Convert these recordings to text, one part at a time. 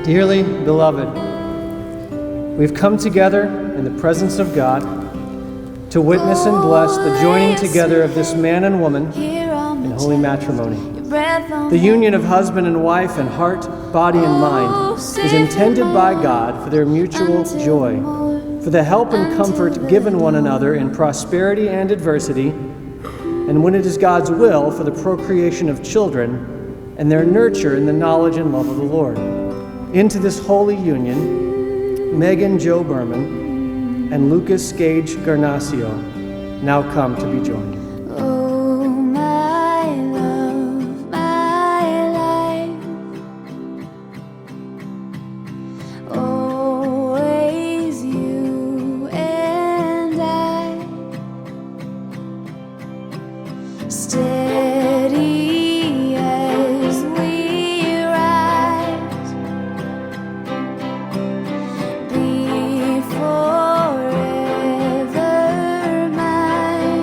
Dearly beloved, we've come together in the presence of God to witness and bless the joining together of this man and woman in holy matrimony. The union of husband and wife in heart, body, and mind is intended by God for their mutual joy, for the help and comfort given one another in prosperity and adversity, and when it is God's will, for the procreation of children and their nurture in the knowledge and love of the Lord. Into this holy union, Megan Jo Berman and Lucas Gage Garnacio now come to be joined. Oh, my love, my life, always you and I, steady as we rise, be forever mine.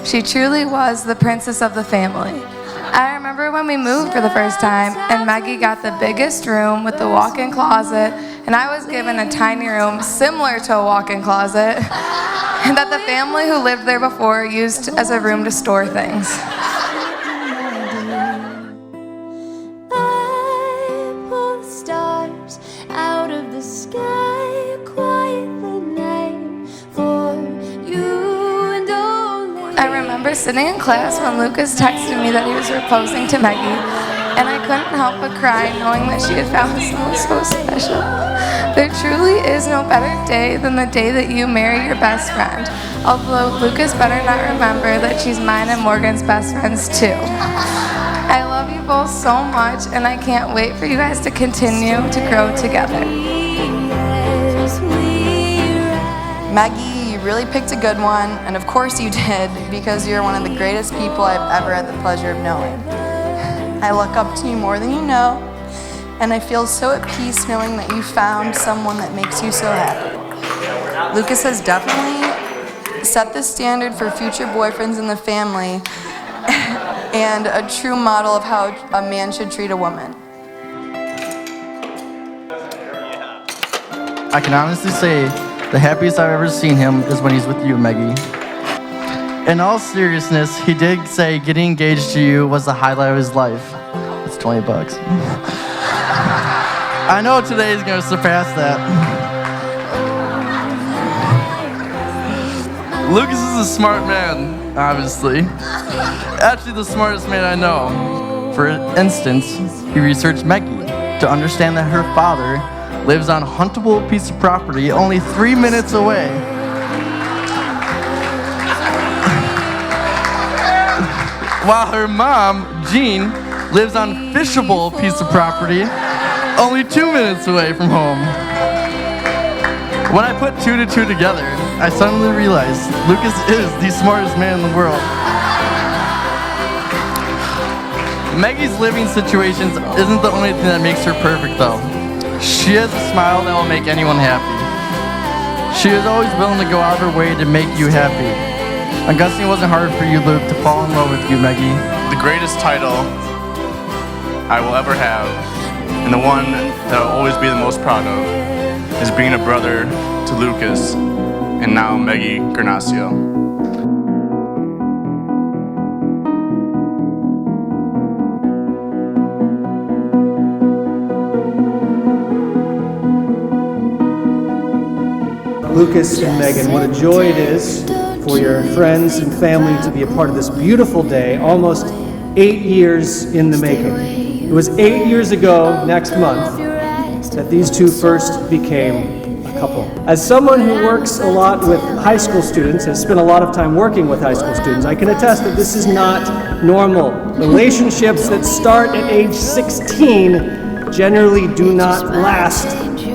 She truly was the princess of the family. I remember when we moved for the first time and Maggie got the biggest room with the walk-in closet and I was given a tiny room similar to a walk-in closet and that the family who lived there before used as a room to store things. I pull the stars out of the sky, quiet the night for you and only. I remember sitting in class when Lucas texted me that he was proposing to Maggie, and I couldn't help but cry knowing that she had found someone so special. There truly is no better day than the day that you marry your best friend, although Lucas better not remember that she's mine and Morgan's best friends too. I love you both so much, and I can't wait for you guys to continue to grow together. Maggie, you really picked a good one, and of course you did, because you're one of the greatest people I've ever had the pleasure of knowing. I look up to you more than you know, and I feel so at peace knowing that you found someone that makes you so happy. Lucas has definitely set the standard for future boyfriends in the family and a true model of how a man should treat a woman. I can honestly say the happiest I've ever seen him is when he's with you, Maggie. In all seriousness, he did say getting engaged to you was the highlight of his life. It's $20. I know today is going to surpass that. Lucas is a smart man, obviously. Actually, the smartest man I know. For instance, he researched Maggie to understand that her father lives on a huntable piece of property only 3 minutes away. While her mom, Jean, lives on a fishable piece of property only 2 minutes away from home. When I put 2 to 2 together, I suddenly realized Lucas is the smartest man in the world. Maggie's living situations isn't the only thing that makes her perfect though. She has a smile that will make anyone happy. She is always willing to go out of her way to make you happy. I'm guessing it wasn't hard for you, Luke, to fall in love with you, Maggie. The greatest title I will ever have, and the one that I'll always be the most proud of, is being a brother to Lucas and now Maggie Garnacio. Lucas and Megan, what a joy it is for your friends and family to be a part of this beautiful day, almost 8 years in the making. It was 8 years ago next month that these two first became a couple. As someone who works a lot with high school students, has spent a lot of time working with high school students, I can attest that this is not normal. Relationships that start at age 16 generally do not last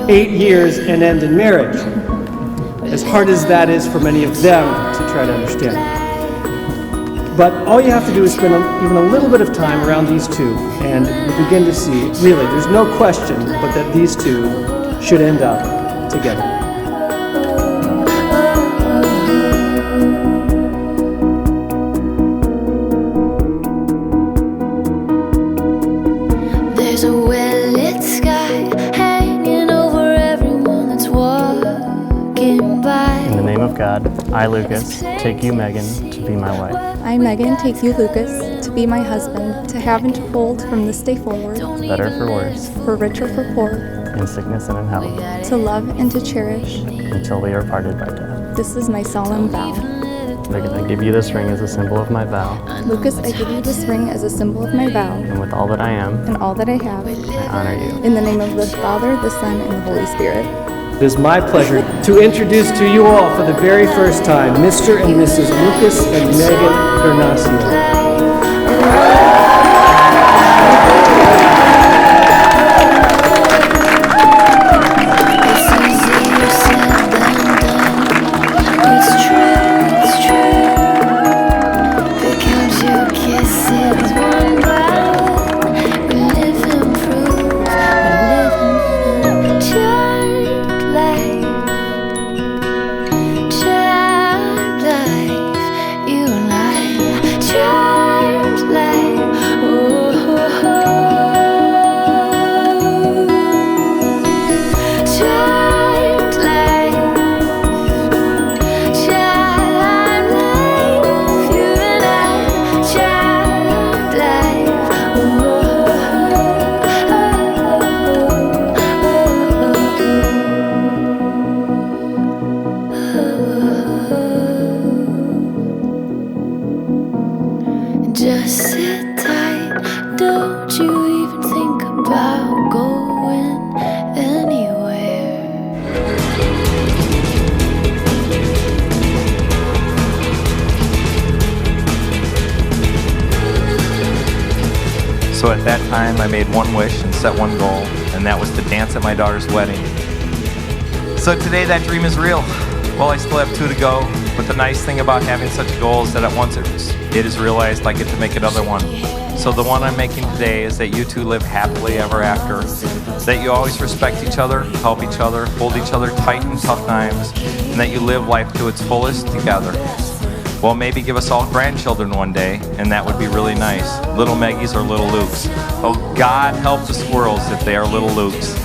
8 years and end in marriage, as hard as that is for many of them to try to understand. But all you have to do is spend even a little bit of time around these two, and you begin to see, really, there's no question but that these two should end up together. of God, I, Lucas, take you, Megan, to be my wife. I, Megan, take you, Lucas, to be my husband, to have and to hold from this day forward, For better or for worse, for rich or for poor, in sickness and in health, to love and to cherish. until we are parted by death. This is my solemn vow. Megan, I give you this ring as a symbol of my vow, Lucas, I give you this ring as a symbol of my vow, and with all that I am, and all that I have, I honor you. in the name of the Father, the Son, and the Holy Spirit. It is my pleasure to introduce to you all for the very first time Mr. and Mrs. Lucas and Megan Garnacio. Just sit tight, don't you even think about going anywhere. So at that time, I made one wish and set one goal, and that was to dance at my daughter's wedding. So today that dream is real. Well, I still have 2 to go, but the nice thing about having such a goal is that at once it is realized, I get to make another one. So the one I'm making today is that you two live happily ever after, that you always respect each other, help each other, hold each other tight in tough times, and that you live life to its fullest together. Well, maybe give us all grandchildren one day, and that would be really nice. Little Meggies or little Lukes. Oh, God help the squirrels if they are little Lukes.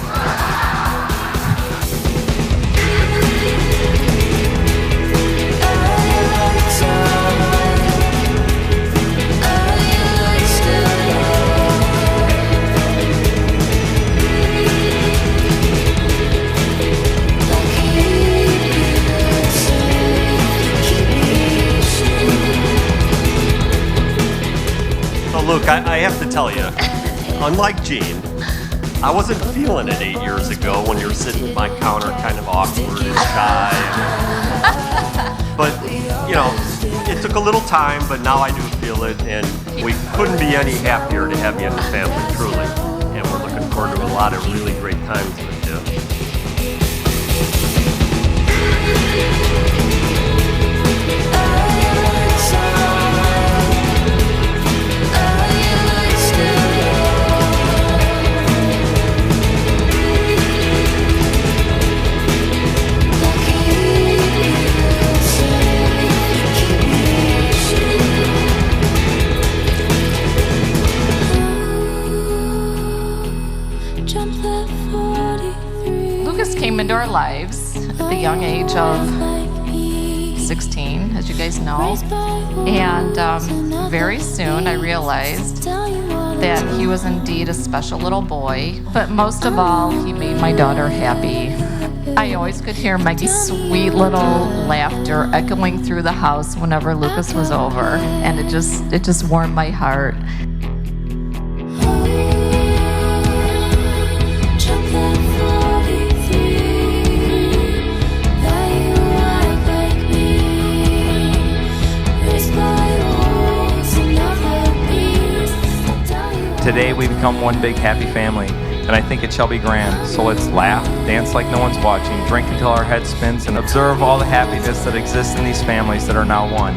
Luke, I have to tell you, unlike Gene, I wasn't feeling it 8 years ago when you were sitting at my counter kind of awkward and shy. But, you know, it took a little time, but now I do feel it, and we couldn't be any happier to have you in the family, truly. And we're looking forward to a lot of really great times with you. Lucas came into our lives at the young age of 16, as you guys know, and very soon I realized that he was indeed a special little boy, but most of all, he made my daughter happy. I always could hear Maggie's sweet little laughter echoing through the house whenever Lucas was over, and it just warmed my heart. Today we become one big happy family, and I think it shall be grand. So let's laugh, dance like no one's watching, drink until our head spins, and observe all the happiness that exists in these families that are now one.